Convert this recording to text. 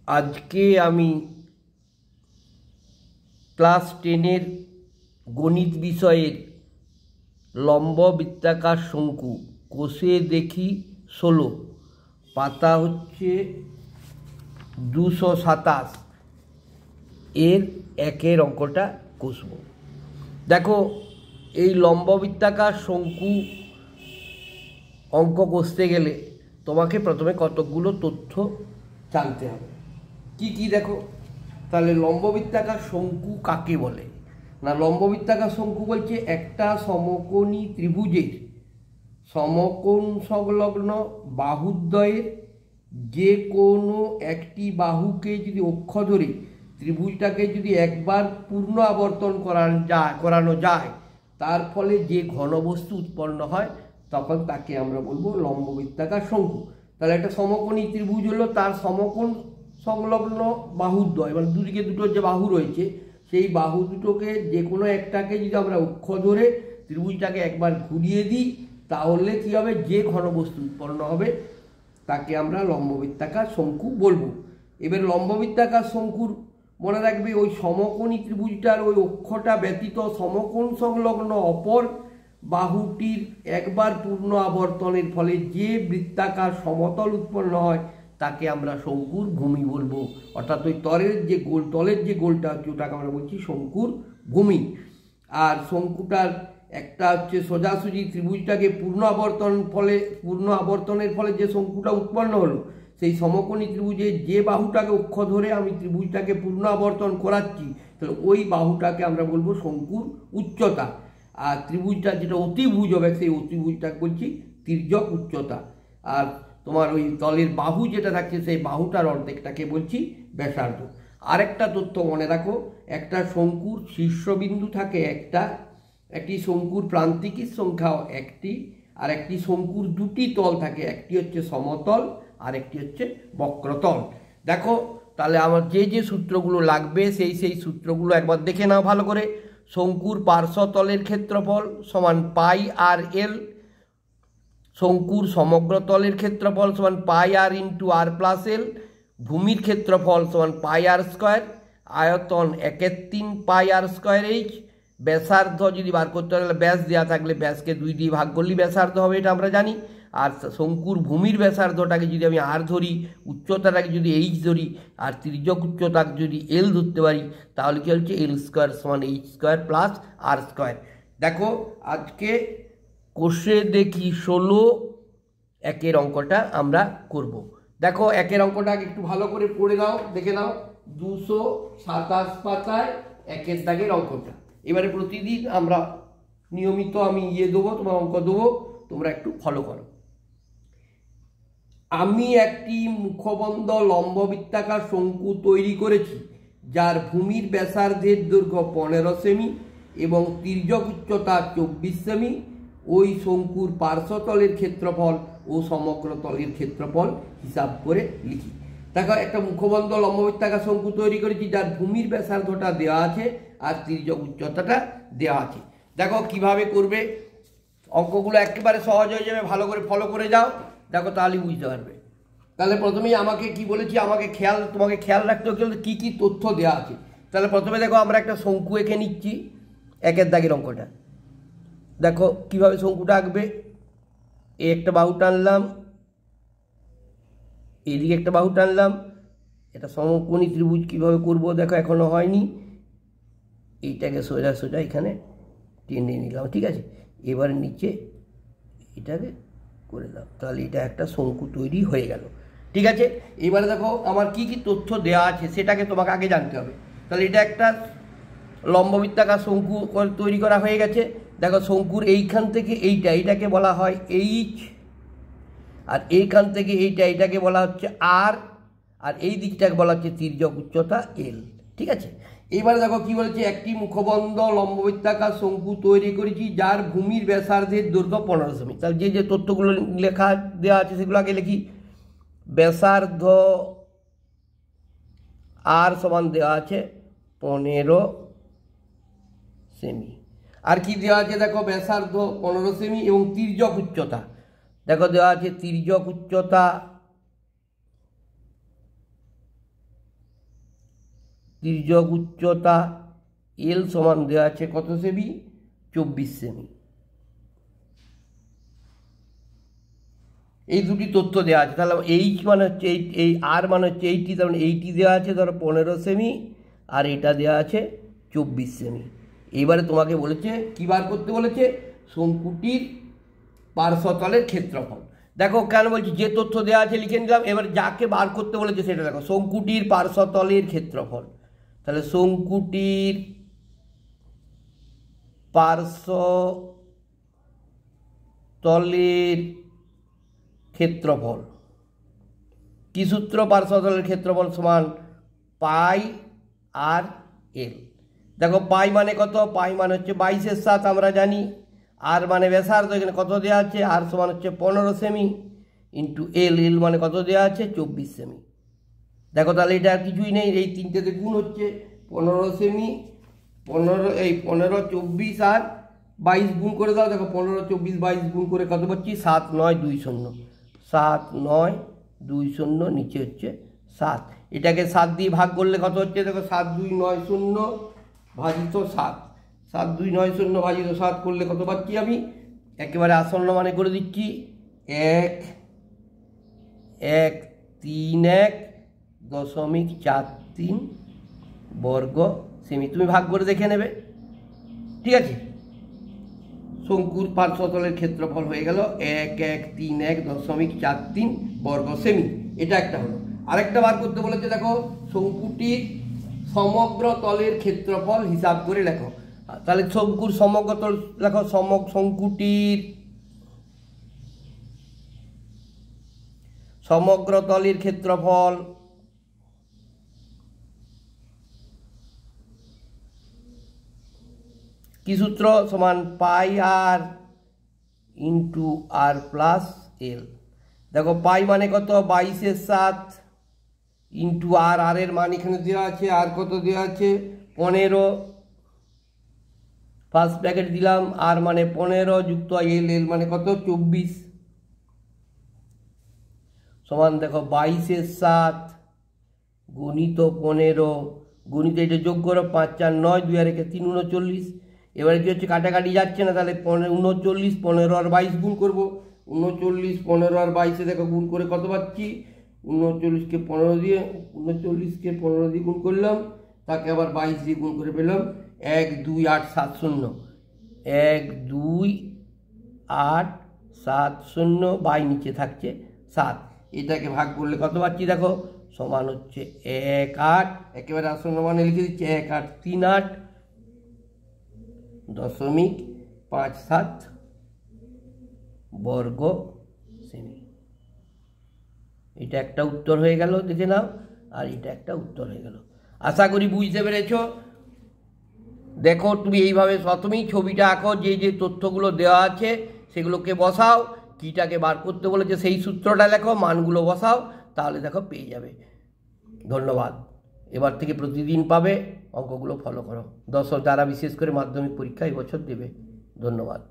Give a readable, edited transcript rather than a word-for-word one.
আজকে আমি ক্লাস 10-এর গণিত বিষয়ের লম্ব বৃত্তাকার শঙ্কু কষে দেখি 16, পাতা হচ্ছে 227 এর একের অঙ্কটা কষব। দেখো, এই লম্ব বৃত্তাকার শঙ্কু অঙ্ক কষতে গেলে তোমাকে প্রথমে কতকগুলো তথ্য জানতে হবে। কি কি দেখো, তাহলে লম্ববৃত্তাকার শঙ্কু কাকে বলে না? লম্ববৃত্তাকার শঙ্কু বলছে একটা সমকোণী ত্রিভুজের সমকোণ সংলগ্ন বাহুদ্বয়ের যে কোনো একটি বাহুকে যদি অক্ষ ধরে ত্রিভুজটাকে যদি একবার পূর্ণ আবর্তন করানো যায়, তার ফলে যে ঘনবস্তু উৎপন্ন হয় তখন তাকে আমরা বলবো লম্ববৃত্তাকার শঙ্কু। তাহলে একটা সমকোণী ত্রিভুজ হলো তার সমকোণ সংলগ্ন বাহুদ্বয়, মানে দুদিকে দুটো যে বাহু রয়েছে সেই বাহু দুটোকে যে কোনো একটাকে যদি আমরা অক্ষ ধরে ত্রিভুজটাকে একবার ঘুরিয়ে দিই, তাহলে কী হবে, যে ঘনবস্তু উৎপন্ন হবে তাকে আমরা লম্ববৃত্তাকার শঙ্কু বলবো। এবার লম্ববৃত্তাকার শঙ্কুর মনে রাখবে, ওই সমকোণী ত্রিভুজটার ওই অক্ষটা ব্যতীত সমকোণ সংলগ্ন অপর বাহুটির একবার পূর্ণ আবর্তনের ফলে যে বৃত্তাকার সমতল উৎপন্ন হয় তাকে আমরা শঙ্কুর ভূমি বলবো। অর্থাৎ ওই তলের যে গোলটা হচ্ছে ওটাকে আমরা বলছি শঙ্কুর ভূমি। আর শঙ্কুটার একটা হচ্ছে সোজাসুজি ত্রিভুজটাকে পূর্ণ আবর্তনের ফলে যে শঙ্কুটা উৎপন্ন হলো, সেই সমকোণী ত্রিভুজের যে বাহুটাকে অক্ষ ধরে আমি ত্রিভুজটাকে পূর্ণ আবর্তন করাচ্ছি, তাহলে ওই বাহুটাকে আমরা বলবো শঙ্কুর উচ্চতা। আর ত্রিভুজটা যেটা অতিভুজ হবে সেই অতিভুজটাকে বলছি তির্যক উচ্চতা। আর তোমার ওই তলের বাহু যেটা থাকছে সেই বাহুটার অর্ধেকটাকে বলছি ব্যাসার্ধ। আরেকটা তথ্য মনে রাখো, একটা শঙ্কুর শীর্ষবিন্দু থাকে একটি শঙ্কুর প্রান্তিকের সংখ্যাও একটি, আর একটি শঙ্কুর দুটি তল থাকে, একটি হচ্ছে সমতল আর একটি হচ্ছে বক্রতল। দেখো, তাহলে আমার যে সূত্রগুলো লাগবে সেই সূত্রগুলো একবার দেখে নাও ভালো করে। শঙ্কুর পার্শ্বতলের ক্ষেত্রফল সমান পাই আর এল, শঙ্কুর সমগ্র তলের ক্ষেত্রফল সমান পাই আর ইন্টু আর প্লাস এল, ভূমির ক্ষেত্রফল সমান পাই আর স্কোয়ার, আয়তন 1/3 পাই আর স্কোয়ার এইচ, ব্যাসার্ধ যদি বার করতে হলে ব্যাস দেওয়া থাকলে ব্যাসকে 2 দিয়ে ভাগ করলেই ব্যাসার্ধ হবে, এটা আমরা জানি। আর শঙ্কুর ভূমির ব্যাসার্ধটাকে যদি আমি আর ধরি, উচ্চতাটাকে যদি এইচ ধরি, আর তির্যক উচ্চতাকে যদি এল ধরতে পারি, তাহলে কি হচ্ছে এল স্কোয়ার সমান এইচ স্কোয়ার প্লাস আর স্কোয়ার। দেখো, আজকে কষে দেখি 16 একের অঙ্কটা আমরা করব। দেখো, একের অঙ্কটা একটু ভালো করে পড়ে দাও, দেখে নাও। 227 পাতায় একের দাগের অঙ্কটা। এবারে প্রতিদিন আমরা নিয়মিত আমি দেবো, তোমার অঙ্ক দেবো, তোমরা একটু ফলো করো। আমি একটি মুখবন্ধ লম্ববৃত্তাকার শঙ্কু তৈরি করেছি, যার ভূমির ব্যাসার্ধের দৈর্ঘ্য 15 সেমি এবং তির্যক উচ্চতা 24 সেমি। ওই শঙ্কুর পার্শ্বতলের ক্ষেত্রফল ও সমগ্র তলের ক্ষেত্রফল হিসাব করে লিখি। দেখো, একটা মুখবন্ধ লম্ববৃত্তাকার শঙ্কু তৈরি করেছি, যার ভূমির ব্যাসার্ধটা দেওয়া আছে আর তির্যক উচ্চতাটা দেওয়া আছে। দেখো কিভাবে করবে, অঙ্কগুলো একেবারে সহজ হয়ে যাবে, ভালো করে ফলো করে যাও, দেখো তাহলেই বুঝতে পারবে। তাহলে প্রথমেই আমাকে কি বলেছি, তোমাকে খেয়াল রাখতে হবে কী কী তথ্য দেওয়া আছে। তাহলে প্রথমে দেখো, আমরা একটা শঙ্কু এঁকে নিচ্ছি, একের দাগের অঙ্কটা। দেখো কিভাবে শঙ্কুটা আঁকবে, এই একটা বাহু টানলাম, এদিকে একটা বাহু টানলাম, এটা সমকোণী ত্রিভুজ কিভাবে করব দেখো, এখনো হয়নি। এইটাকে সোজা এখানে টেনে নিলাম, ঠিক আছে। এবারে নিচে এটাকে করে দাও, তাহলে এটা একটা শঙ্কু তৈরি হয়ে গেল, ঠিক আছে। এবারে দেখো আমার কি কি তথ্য দেওয়া আছে সেটাকে তোমাকে আগে জানতে হবে। তাহলে এটা একটা লম্ববৃত্তাকার শঙ্কু তৈরি করা হয়ে গেছে। দেখো, শঙ্কুর এইখান থেকে এইটাকে বলা হয় এইচ, আর এইখান থেকে এটাকে বলা হচ্ছে আর এই দিকটাকে বলা হচ্ছে তির্যক উচ্চতা এল, ঠিক আছে। এবারে দেখো কি বলেছে, একটি মুখবন্ধ লম্ববৃত্তাকার শঙ্কু তৈরি করেছি, যার ভূমির ব্যাসার্ধের দৈর্ঘ্য 15 সেমি। তাহলে যে তথ্যগুলো লেখা দেওয়া আছে সেগুলো আগে লিখি। ব্যাসার্ধ আর সমান দেওয়া আছে 15 সেমি। আর কি দেওয়া আছে দেখো, ব্যাসার্ধ 15 সেমি এবং তির্যক উচ্চতা দেখো দেওয়া আছে, তির্যক উচ্চতা তির্যক উচ্চতা এল সমান দেওয়া আছে কত সেমি? 24 সেমি। এই দুটি তথ্য দেওয়া আছে। তাহলে এইচ মানে হচ্ছে এই আর মানে হচ্ছে 80, তার মানে 80 দেওয়া আছে ধরো 15 সেমি, আর এটা দেওয়া আছে 24 সেমি। এইবারে তোমাকে বলেছে কী বার করতে বলেছে? শঙ্কুটির পার্শ্বতলের ক্ষেত্রফল। দেখো কেন বলছি, যে তথ্য দেওয়া আছে লিখে নিলাম, এবার যাকে বার করতে বলেছে সেটা দেখো, শঙ্কুটির পার্শ্বতলের ক্ষেত্রফল। তাহলে শঙ্কুটির পার্শ্বতলের ক্ষেত্রফল কি সূত্র? পার্শ্বতলের ক্ষেত্রফল সমান পাই আর এল। দেখো পাই মানে কত? পাই মানে হচ্ছে 22/7 আমরা জানি। আর মানে ব্যাসার্ধ, এখানে কত দেওয়া আছে? আর সমান হচ্ছে 15 সেমি ইন্টু এল, এল মানে কত দেওয়া আছে? 24 সেমি। দেখো তাহলে এটা আর কিছুই নেই, এই তিনটেতে গুণ হচ্ছে 15 সেমি, 15 এই 15, 24 আর 22 গুণ করে দাও। দেখো 15, 24, 22 গুণ করে কত পাচ্ছি? 7,9,2,0, 7,9,2,0, নিচে হচ্ছে 7। এটাকে 7 দিয়ে ভাগ করলে কত হচ্ছে? দেখো 7,2,9,0 ভাজিত 7, 7,2,9,0 ভাজিত 7 করলে কত পাচ্ছি আমি? একেবারে আসন্ন মানে করে দিচ্ছি 1,131.43 বর্গ সেমি। তুমি ভাগ করে দেখে নেবে, ঠিক আছে? শঙ্কুর পার্শ্বতলের ক্ষেত্রফল হয়ে গেল 1,131.43 বর্গ সেমি। এটা একটা হলো। আরেকটা বার করতে বলেছে, দেখো শঙ্কুটির সমগ্র তলের ক্ষেত্রফল হিসাব করে লেখো। তাহলে শঙ্কুর সমগ্র তল লেখো, শঙ্কুটির সমগ্র তলের ক্ষেত্রফল কি সূত্র? সমান পাই আর ইন্টু আর প্লাস এল। দেখো পাই মানে কত? 22/7 ইন্টু আর, আর এর মান এখানে দেওয়া আছে, আর কত দেওয়া আছে? 15, ফার্স্ট ব্র্যাকেট দিলাম, আর মানে 15 যুক্ত এল, এল মানে কত? 24 সমান দেখো 22/7 গুণিত 15 গুণিত এটা যোগ করো 5 4 9, 2 আর 1 3, 39। এবারে কি হচ্ছে? কাটাকাটি যাচ্ছে না, তাহলে 39, 15 আর 22 গুণ করবো। 39, 15 আর 22 দেখো গুণ করে কত পাচ্ছি? 39কে 15 দিয়ে, 39কে 15 দিয়ে গুণ করলাম, তাকে আবার 22 দিয়ে গুণ করে পেলাম 1,2,8,7,0, 1,2,8,7,0 বাই নিচে থাকছে 7। এটাকে ভাগ করলে কত পাচ্ছি? দেখো সমান হচ্ছে 1,8, একেবারে আসন্ন মানে লিখে দিচ্ছি 1,838.57 বর্গ সেমি। এটা একটা উত্তর হয়ে গেল, দেখে নাও, আর এটা একটা উত্তর হয়ে গেল। আশা করি বুঝতে পেরেছ। দেখো তুমি এইভাবে প্রথমেই ছবিটা আঁকো, যে যে তথ্যগুলো দেওয়া আছে সেগুলোকে বসাও, কীটাকে বার করতে বলেছে সেই সূত্রটা লেখো, মানগুলো বসাও, তাহলে দেখো পেয়ে যাবে। ধন্যবাদ। এবার থেকে প্রতিদিন পাবে, অঙ্কগুলো ফলো করো। যারা বিশেষ করে মাধ্যমিক পরীক্ষা এবছর দেবে। ধন্যবাদ।